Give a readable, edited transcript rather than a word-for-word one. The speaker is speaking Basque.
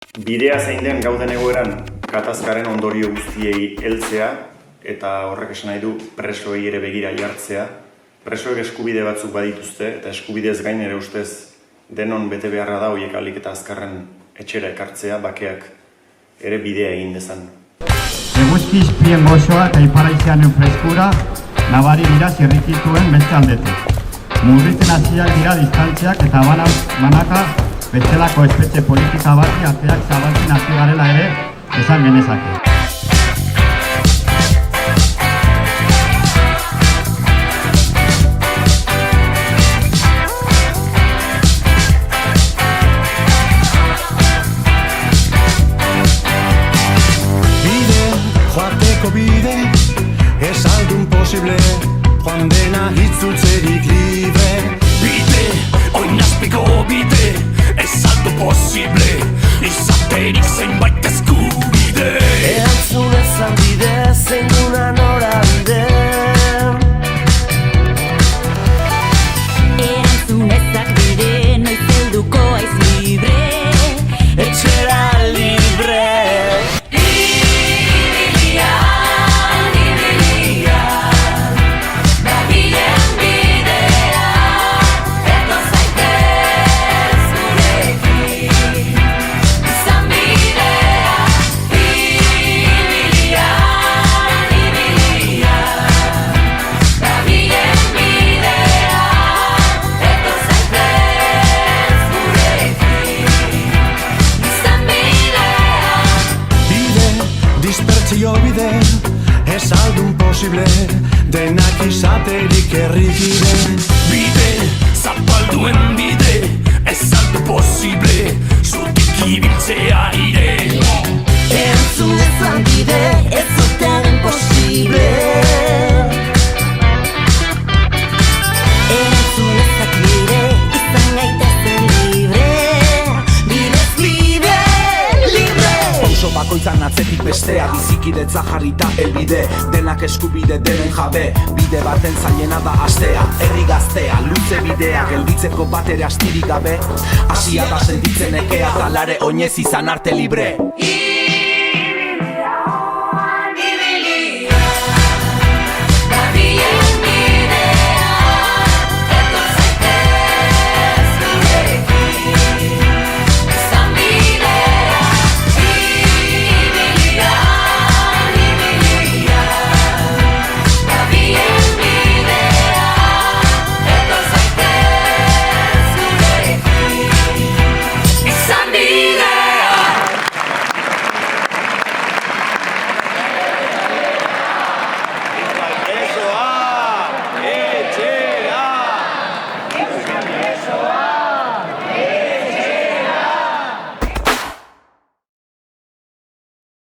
Bidea zein den gauden egoeran gatazkaren ondorio guztiei heltzea eta horrek esan nahi du presoei ere begira jartzea. Presoek eskubide batzuk badituzte eta eskubidez gain ere ustez denon bete beharra da horiek ahalik eta azkarren etxera ekartzea, bakeak ere bidea egin dezan. Eguzki izpien gozoa eta iparaizeanen freskura nabari dira zirrikituen beste aldetik. Murritzen hasiak dira distantziak eta banaka bestelako espetxe politika bati ateak zabaltzen hasi garela ere esan genezake. Bide, ez aldun posible, joan dena itzultzerik libre. Bide, oinazpiko bide, ez aldu posible, izaterik zenbait eskubide. Erantzun ezan bide, zein duna norabide. Erantzun ezak bide, noiz helduko aiz libre. Etxera libre. Bide, ez aldun posible, denak izaterik errikide. Bide, zapalduen bide, ez aldu posible, zutik ibiltzea ire. Erantzun ezan bide, ez zuten posible. Erantzun ezak bide, izan gaitezen libre. Bidez libre, libre. Pauso bakoitzan atzetik bestea, bizikidetza jarrita elbide, denak eskubide denen jabe. Bide baten zailena da astea, herri gaztea, luze bidea, gelditzeko bat ere astirik gabe. Asia da sentitzen ekea, talare oinez izan arte libre.